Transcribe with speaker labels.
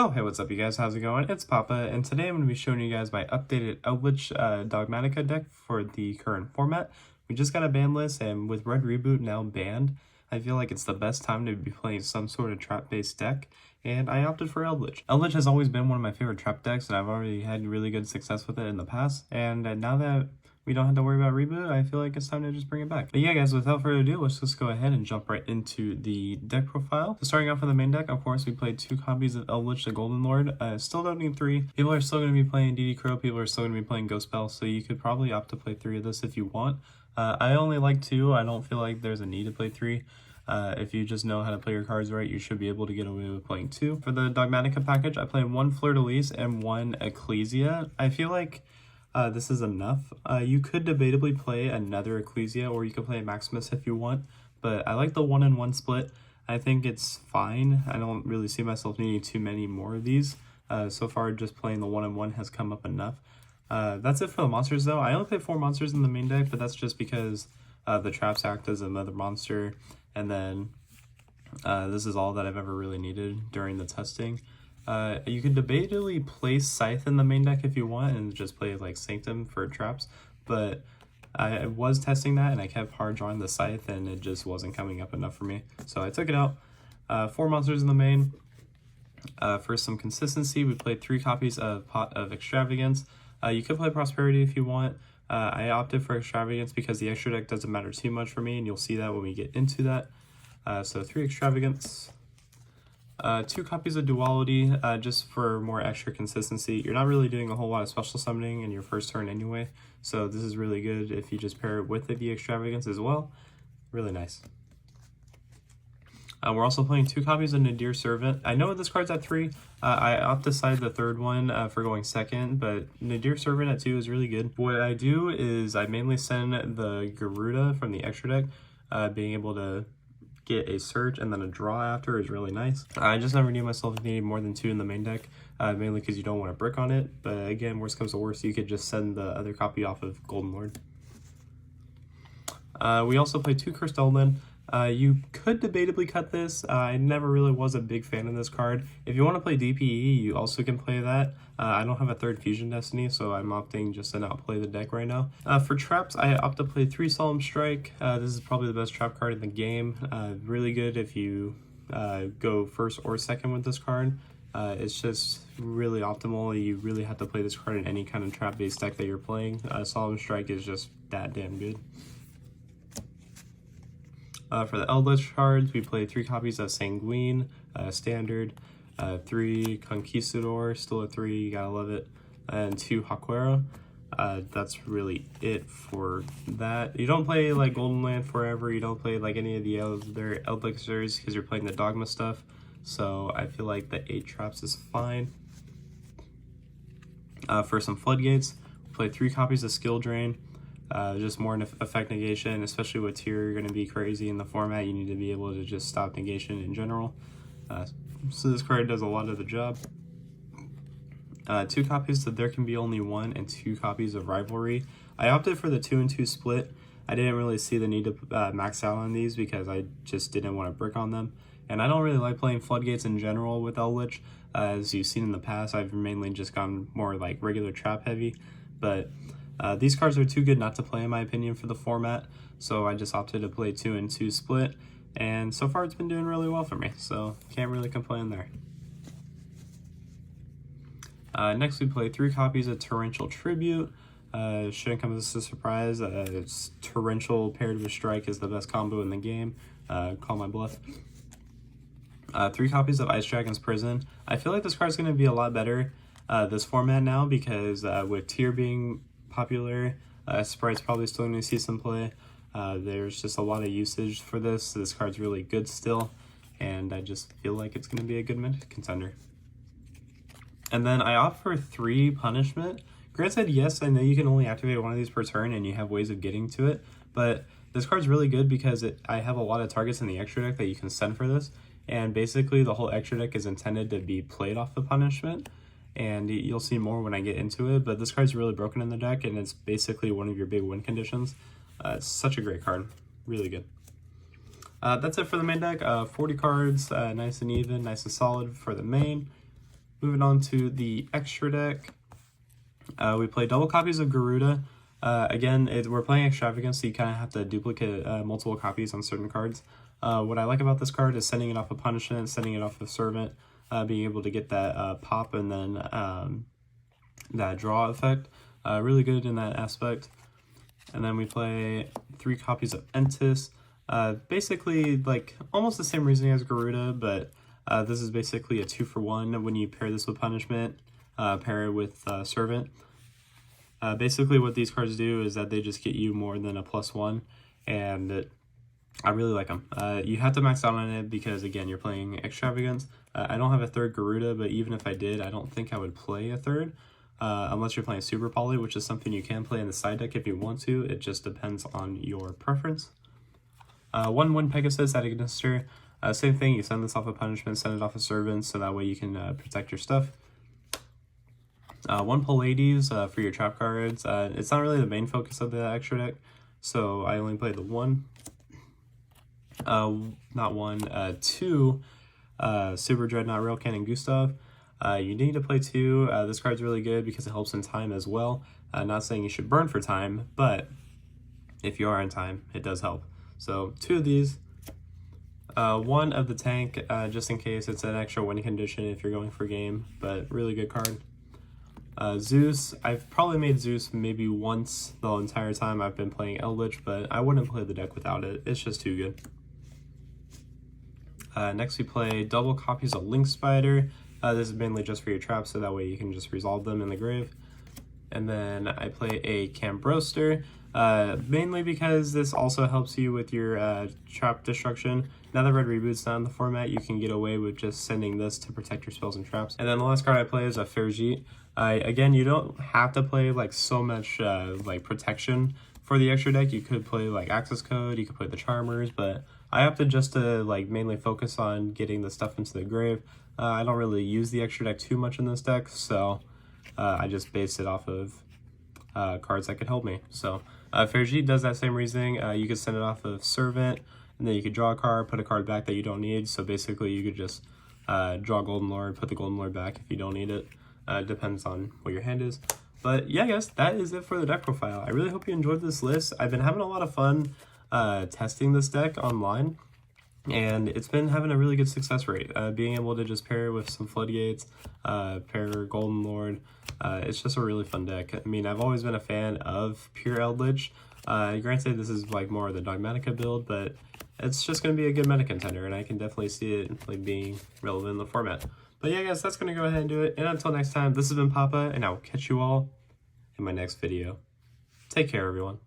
Speaker 1: Oh, hey, what's up, you guys? How's it going? It's Papa, and today I'm going to be showing you guys my updated ELDLICH Dogmatika deck for the current format. We just got a ban list, and with Red Reboot now banned, I feel like it's the best time to be playing some sort of trap-based deck, and I opted for ELDLICH. ELDLICH has always been one of my favorite trap decks, and I've already had really good success with it in the past, and now that we don't have to worry about reboot, I feel like it's time to just bring it back. But yeah, guys, without further ado, let's just go ahead and jump right into the deck profile. So starting off with the main deck, of course, we played 2 copies of ELDLICH the Golden Lord. Still don't need 3. People are still going to be playing DD Crow, people are still going to be playing Ghost Spell, so you could probably opt to play 3 of this if you want. I only like 2, I don't feel like there's a need to play 3. If you just know how to play your cards right, you should be able to get away with playing 2. For the Dogmatika package, I played 1 Fleur-de-Lis and 1 Ecclesia. I feel like this is enough. You could debatably play another Ecclesia, or you could play a Maximus if you want, but I like the 1-in-1 split. I think it's fine. I don't really see myself needing too many more of these. So far, just playing the 1-in-1 has come up enough. That's it for the monsters, though. I only play 4 monsters in the main deck, but that's just because the traps act as another monster, and then this is all that I've ever really needed during the testing. You could debatably play Scythe in the main deck if you want and just play like Sanctum for traps, but I was testing that and I kept hard drawing the Scythe and it just wasn't coming up enough for me, so I took it out. 4 monsters in the main. For some consistency, we played 3 copies of Pot of Extravagance. You could play Prosperity if you want. I opted for Extravagance because the extra deck doesn't matter too much for me, and you'll see that when we get into that. So 3 Extravagance. 2 copies of Duality, just for more extra consistency. You're not really doing a whole lot of special summoning in your first turn anyway, so this is really good if you just pair it with the Extravagance as well. Really nice. We're also playing 2 copies of Nadir Servant. I know this card's at 3. I opt to side the 3rd one for going 2nd, but Nadir Servant at 2 is really good. What I do is I mainly send the Garuda from the extra deck. Being able to get a search and then a draw after is really nice. I just never knew myself needing more than 2 in the main deck, mainly because you don't want to brick on it. But again, worst comes to worst, you could just send the other copy off of Golden Lord. We also play 2 Cursed Eldin. You could debatably cut this. I never really was a big fan of this card. If you want to play DPE, you also can play that. I don't have a 3rd Fusion Destiny, so I'm opting just to not play the deck right now. For traps, I opt to play 3 Solemn Strike. This is probably the best trap card in the game. Really good if you go 1st or 2nd with this card. It's just really optimal. You really have to play this card in any kind of trap-based deck that you're playing. Solemn Strike is just that damn good. For the ELDLICH cards, we played 3 copies of Sanguine, Standard, 3 Conquistador, still a 3, you gotta love it, and 2 Haquera. That's really it for that. You don't play like Golden Land forever, you don't play like any of the other ELDLICHers because you're playing the Dogma stuff, so I feel like the 8 traps is fine. For some Floodgates, we played 3 copies of Skill Drain. Just more effect negation, especially with tier, you're going to be crazy in the format. You need to be able to just stop negation in general. So this card does a lot of the job. 2 copies of There Can Be Only One and 2 copies of Rivalry. I opted for the 2-and-2 split. I didn't really see the need to max out on these because I just didn't want to brick on them. And I don't really like playing Floodgates in general with ELDLICH. As you've seen in the past, I've mainly just gone more like regular trap heavy. But these cards are too good not to play in my opinion for the format, so I just opted to play 2-and-2 split, and so far it's been doing really well for me, so can't really complain there. Next we play 3 copies of Torrential Tribute. Shouldn't come as a surprise. It's Torrential paired with Strike is the best combo in the game. Call my bluff. 3 copies of Ice Dragon's Prison. I feel like this card's going to be a lot better this format now because with tier being popular, Sprite's probably still going to see some play. There's just a lot of usage for this. This card's really good still, and I just feel like it's going to be a good mid contender. And then I opt for 3 Punishment. Granted, yes, I know you can only activate one of these per turn, and you have ways of getting to it, but this card's really good because I have a lot of targets in the extra deck that you can send for this, and basically the whole extra deck is intended to be played off the Punishment. And you'll see more when I get into it, but this card's really broken in the deck, and it's basically one of your big win conditions. It's such a great card, really good. That's it for the main deck. 40 cards, nice and even, nice and solid for the main. Moving on to the extra deck, we play double copies of Garuda. Again, we're playing Extravagance, so you kind of have to duplicate multiple copies on certain cards. What I like about this card is sending it off of Punishment, sending it off of Servant, being able to get that pop and then that draw effect. Really good in that aspect. And then we play 3 copies of Entis. Basically, like, almost the same reasoning as Garuda, but this is basically a 2-for-1 when you pair this with Punishment, pair it with Servant. Basically what these cards do is that they just get you more than a +1, and I really like them. You have to max out on it because, again, you're playing Extravagance. I don't have a third Garuda, but even if I did, I don't think I would play a third, unless you're playing Super Poly, which is something you can play in the side deck if you want to. It just depends on your preference. 1-1 Pegasus at Ignister. Same thing, you send this off of Punishment, send it off of Servant, so that way you can protect your stuff. 1 Pallades for your trap cards. It's not really the main focus of the extra deck, so I only played the 1. Not 1, 2 Super Dreadnought Railcan and Gustav. You need to play 2. This card's really good because it helps in time as well. Not saying you should burn for time, but if you are in time, it does help. So 2 of these. 1 of the tank, just in case it's an extra win condition if you're going for game, but really good card. Zeus, I've probably made Zeus maybe once the entire time I've been playing Eldritch, but I wouldn't play the deck without it. It's just too good. Next we play double copies of Link Spider. This is mainly just for your traps, so that way you can just resolve them in the grave. And then I play a Cambroster, mainly because this also helps you with your trap destruction. Now that Red Reboot's not in the format, you can get away with just sending this to protect your spells and traps. And then the last card I play is a Ferjit. Again, you don't have to play like so much like protection for the extra deck. You could play like Access Code, you could play the Charmers, but I opted just to like mainly focus on getting the stuff into the grave. I don't really use the extra deck too much in this deck, so I just based it off of cards that could help me. So Ferjit does that same reasoning. You could send it off of Servant, and then you could draw a card, put a card back that you don't need. So basically you could just draw Golden Lord, put the Golden Lord back if you don't need it. Depends on what your hand is. But yeah, guys, that is it for the deck profile. I really hope you enjoyed this list. I've been having a lot of fun testing this deck online, and it's been having a really good success rate. Being able to just pair it with some Floodgates, pair Golden Lord, it's just a really fun deck. I mean, I've always been a fan of pure Eldritch. Granted, this is like more of the Dogmatika build, but it's just going to be a good meta contender, and I can definitely see it like being relevant in the format. But yeah, guys, that's going to go ahead and do it. And until next time, this has been Papa, and I will catch you all in my next video. Take care, everyone.